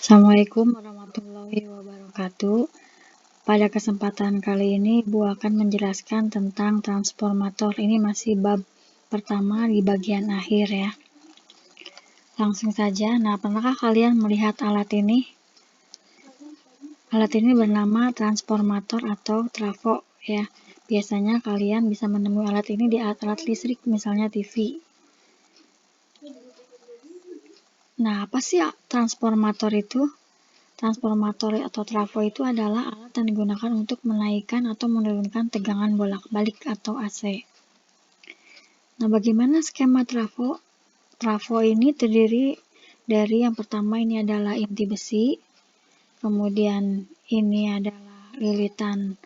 Assalamualaikum warahmatullahi wabarakatuh. Pada kesempatan kali ini, Ibu akan menjelaskan tentang transformator. Ini masih bab pertama di bagian akhir ya. Langsung saja. Nah, pernahkah kalian melihat alat ini? Alat ini bernama transformator atau trafo ya. Biasanya kalian bisa menemui alat ini di alat-alat listrik, misalnya TV. Nah, apa sih transformator itu? Transformator atau trafo itu adalah alat yang digunakan untuk menaikkan atau menurunkan tegangan bolak-balik atau AC. Nah, bagaimana skema trafo? Trafo ini terdiri dari yang pertama ini adalah inti besi, kemudian ini adalah lilitan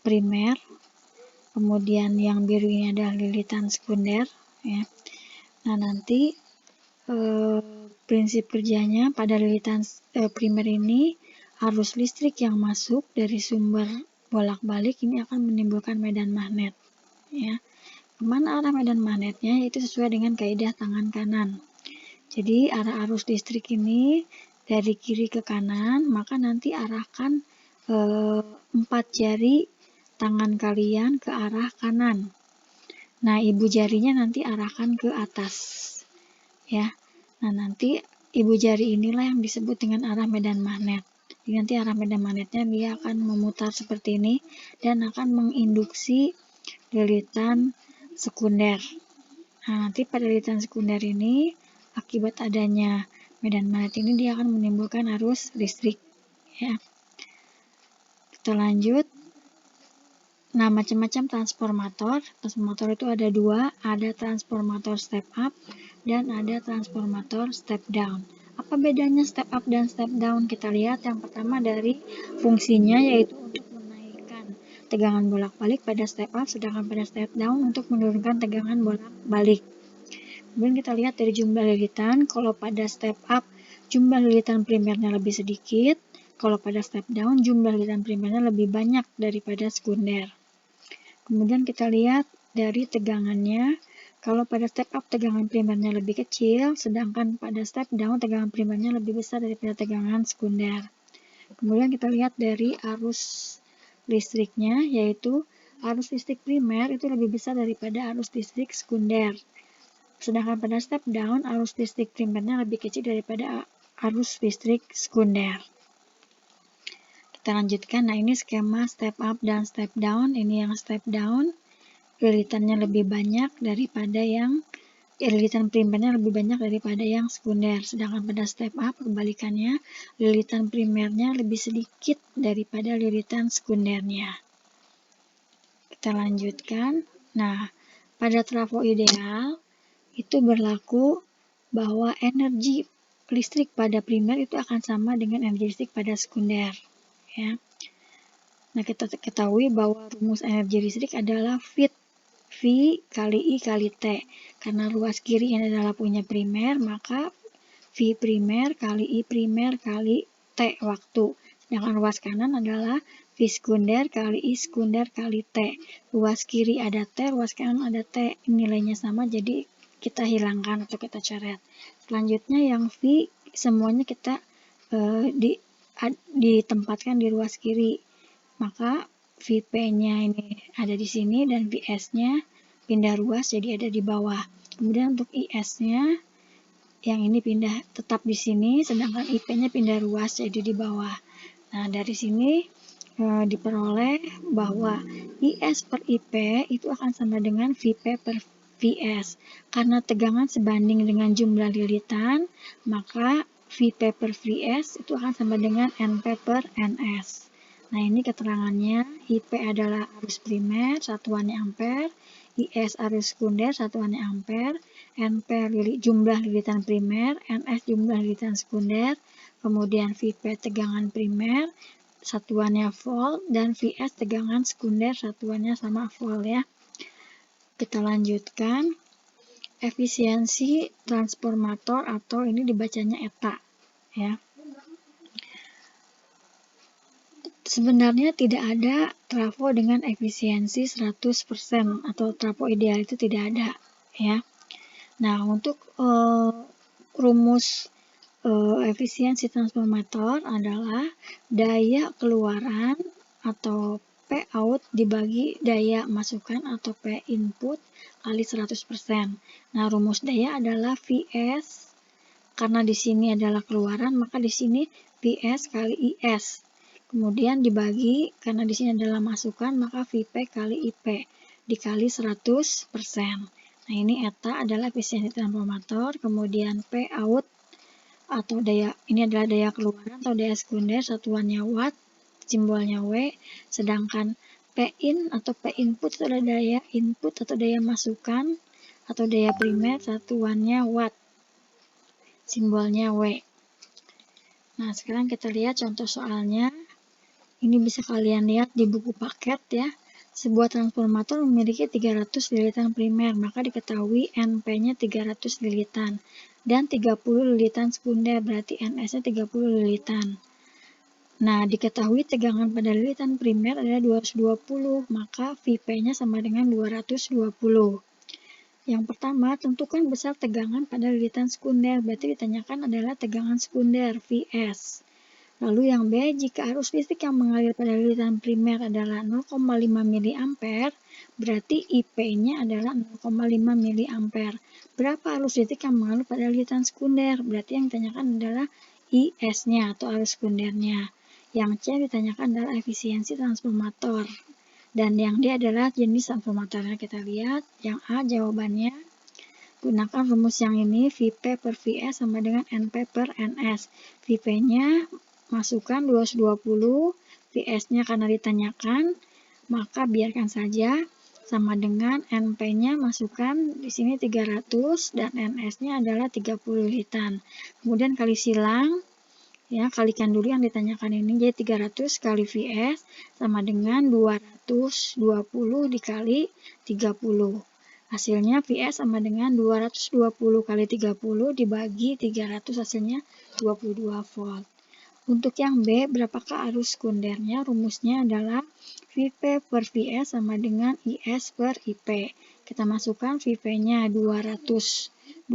primer, kemudian yang biru ini adalah lilitan sekunder. Ya. Nah, nanti prinsip kerjanya pada lilitan primer ini arus listrik yang masuk dari sumber bolak-balik ini akan menimbulkan medan magnet ya. Kemana arah medan magnetnya? Itu sesuai dengan kaidah tangan kanan. Jadi arah arus listrik ini dari kiri ke kanan, maka nanti arahkan 4 jari tangan kalian ke arah kanan. Nah, ibu jarinya nanti arahkan ke atas ya. Nah, nanti ibu jari inilah yang disebut dengan arah medan magnet. Jadi nanti arah medan magnetnya dia akan memutar seperti ini dan akan menginduksi lilitan sekunder. Nah, nanti pada lilitan sekunder ini akibat adanya medan magnet ini dia akan menimbulkan arus listrik ya. Kita lanjut. Nah, macam-macam transformator. Transformator itu ada dua, ada transformator step up dan ada transformator step down. Apa bedanya step up dan step down? Kita lihat yang pertama dari fungsinya, yaitu untuk menaikkan tegangan bolak-balik pada step up, sedangkan pada step down untuk menurunkan tegangan bolak-balik. Kemudian kita lihat dari jumlah lilitan. Kalau pada step up jumlah lilitan primernya lebih sedikit, kalau pada step down jumlah lilitan primernya lebih banyak daripada sekunder. Kemudian kita lihat dari tegangannya. Kalau pada step up tegangan primernya lebih kecil, sedangkan pada step down tegangan primernya lebih besar daripada tegangan sekunder. Kemudian kita lihat dari arus listriknya, yaitu arus listrik primer itu lebih besar daripada arus listrik sekunder. Sedangkan pada step down arus listrik primernya lebih kecil daripada arus listrik sekunder. Kita lanjutkan. Nah, ini skema step up dan step down. Ini yang step down, lilitannya lebih banyak daripada yang lilitan primernya lebih banyak daripada yang sekunder. Sedangkan pada step up kebalikannya, lilitan primernya lebih sedikit daripada lilitan sekundernya. Kita lanjutkan. Nah, pada trafo ideal itu berlaku bahwa energi listrik pada primer itu akan sama dengan energi listrik pada sekunder ya. Nah, kita ketahui bahwa rumus energi listrik adalah V kali I kali T. Karena ruas kiri ini adalah punya primer, maka V primer kali I primer kali T waktu. Sedangkan ruas kanan adalah V sekunder kali I sekunder kali T. Ruas kiri ada T, ruas kanan ada T. Nilainya sama, jadi kita hilangkan atau kita coret. Selanjutnya yang V semuanya kita ditempatkan di ruas kiri. Maka VP-nya ini ada di sini dan VS-nya pindah ruas jadi ada di bawah. Kemudian untuk IS-nya yang ini pindah tetap di sini, sedangkan IP-nya pindah ruas jadi di bawah. Nah, dari sini diperoleh bahwa IS per IP itu akan sama dengan VP per VS. Karena tegangan sebanding dengan jumlah lilitan, maka VP per VS itu akan sama dengan NP per NS. Nah, ini keterangannya. IP adalah arus primer, satuannya ampere. IS arus sekunder, satuannya ampere. NP jumlah lilitan primer, NS jumlah lilitan sekunder. Kemudian VP tegangan primer, satuannya volt, dan VS tegangan sekunder, satuannya sama volt ya. Kita lanjutkan. Efisiensi transformator atau ini dibacanya ETA ya. Sebenarnya tidak ada trafo dengan efisiensi 100% atau trafo ideal itu tidak ada ya. Nah, untuk rumus efisiensi transformator adalah daya keluaran atau P out dibagi daya masukan atau P input kali 100%. Nah, rumus daya adalah Vs, karena di sini adalah keluaran, maka di sini Vs kali Is. Kemudian dibagi, karena di sini adalah masukan, maka Vp kali Ip dikali 100%. Nah, ini eta adalah efisiensi transformator, kemudian P out atau daya, ini adalah daya keluaran atau daya sekunder, satuannya watt, simbolnya W, sedangkan P in atau P input itu adalah daya input atau daya masukan atau daya primer, satuannya watt, simbolnya W. Nah, sekarang kita lihat contoh soalnya. Ini bisa kalian lihat di buku paket ya. Sebuah transformator memiliki 300 lilitan primer, maka diketahui NP-nya 300 lilitan dan 30 lilitan sekunder, berarti NS-nya 30 lilitan. Nah, diketahui tegangan pada lilitan primer adalah 220, maka Vp-nya sama dengan 220. Yang pertama, tentukan besar tegangan pada lilitan sekunder, berarti ditanyakan adalah tegangan sekunder, Vs. Lalu yang B, jika arus listrik yang mengalir pada lilitan primer adalah 0,5 mA, berarti IP-nya adalah 0,5 mA. Berapa arus listrik yang mengalir pada lilitan sekunder? Berarti yang ditanyakan adalah IS-nya atau arus sekundernya. Yang C ditanyakan adalah efisiensi transformator. Dan yang D adalah jenis transformatornya. Kita lihat. Yang A jawabannya, gunakan rumus yang ini, Vp per Vs sama dengan Np per Ns. Vp-nya masukkan 220, Vs-nya karena ditanyakan, maka biarkan saja, sama dengan Np-nya masukkan di sini 300 dan Ns-nya adalah 30 lilitan. Kemudian kali silang, ya, kalikan dulu yang ditanyakan ini, jadi 300 kali Vs sama dengan 220 dikali 30. Hasilnya Vs sama dengan 220 kali 30 dibagi 300, hasilnya 22 volt. Untuk yang B, berapakah arus sekundernya? Rumusnya adalah Vp per Vs sama dengan Is per Ip. Kita masukkan Vp-nya 220,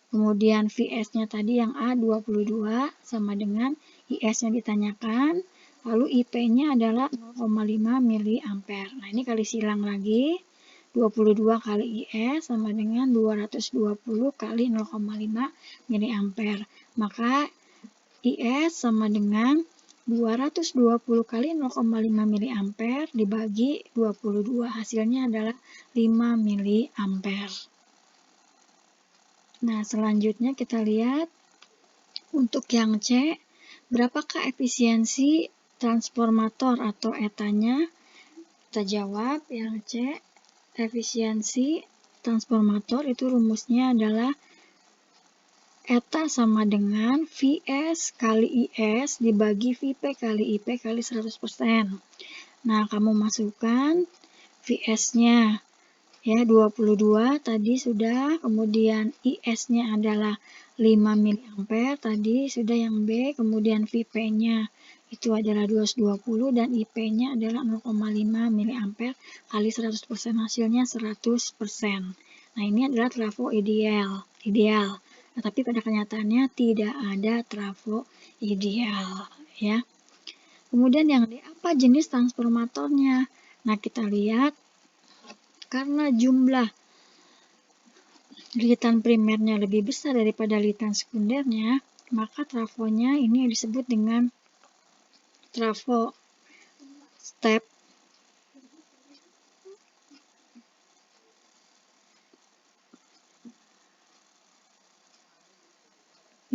kemudian Vs-nya tadi yang A 22 sama dengan Is-nya ditanyakan, lalu Ip-nya adalah 0,5 mA. Nah, ini kali silang lagi, 22 kali Is sama dengan 220 kali 0,5 mA. Maka IS sama dengan 220 kali 0,5 mA dibagi 22, hasilnya adalah 5 mA. Nah, selanjutnya kita lihat untuk yang C, berapakah efisiensi transformator atau etanya? Kita jawab yang C, efisiensi transformator itu rumusnya adalah eta sama dengan Vs kali Is dibagi Vp kali Ip kali 100%. Nah, kamu masukkan Vs-nya ya 22 tadi sudah, kemudian Is-nya adalah 5 mA tadi sudah yang B, kemudian Vp-nya itu adalah 220 dan Ip-nya adalah 0,5 mA kali 100%, hasilnya 100%. Nah, ini adalah trafo ideal. Nah, tapi pada kenyataannya tidak ada trafo ideal, ya. Kemudian yang D, apa jenis transformatornya? Nah, kita lihat, karena jumlah lilitan primernya lebih besar daripada lilitan sekundernya, maka trafonya ini disebut dengan trafo step.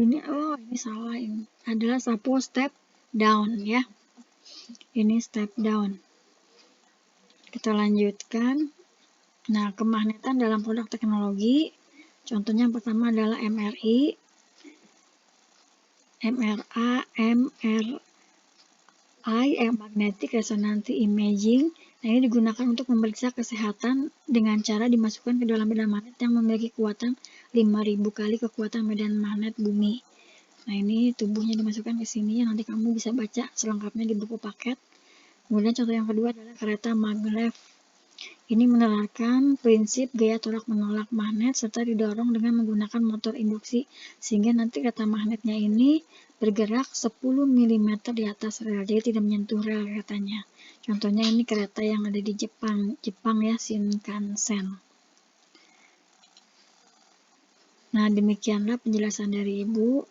Ini salah, ini adalah trafo step down ya. Ini step down. Kita lanjutkan. Nah, kemagnetan dalam produk teknologi, contohnya yang pertama adalah MRI, MRA, MRI, magnetic resonance imaging. Nah, ini digunakan untuk memeriksa kesehatan dengan cara dimasukkan ke dalam medan magnet yang memiliki kekuatan 5000 kali kekuatan medan magnet bumi. Nah, ini tubuhnya dimasukkan ke sini, nanti kamu bisa baca selengkapnya di buku paket. Kemudian contoh yang kedua adalah kereta maglev. Ini menerapkan prinsip gaya tolak-menolak magnet serta didorong dengan menggunakan motor induksi, sehingga nanti kereta magnetnya ini bergerak 10 mm di atas rel, jadi tidak menyentuh rel keretanya. Contohnya ini kereta yang ada di Jepang ya, Shinkansen. Nah, demikianlah penjelasan dari Ibu.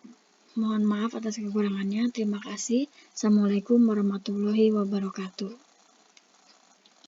Mohon maaf atas kekurangannya. Terima kasih. Assalamualaikum warahmatullahi wabarakatuh.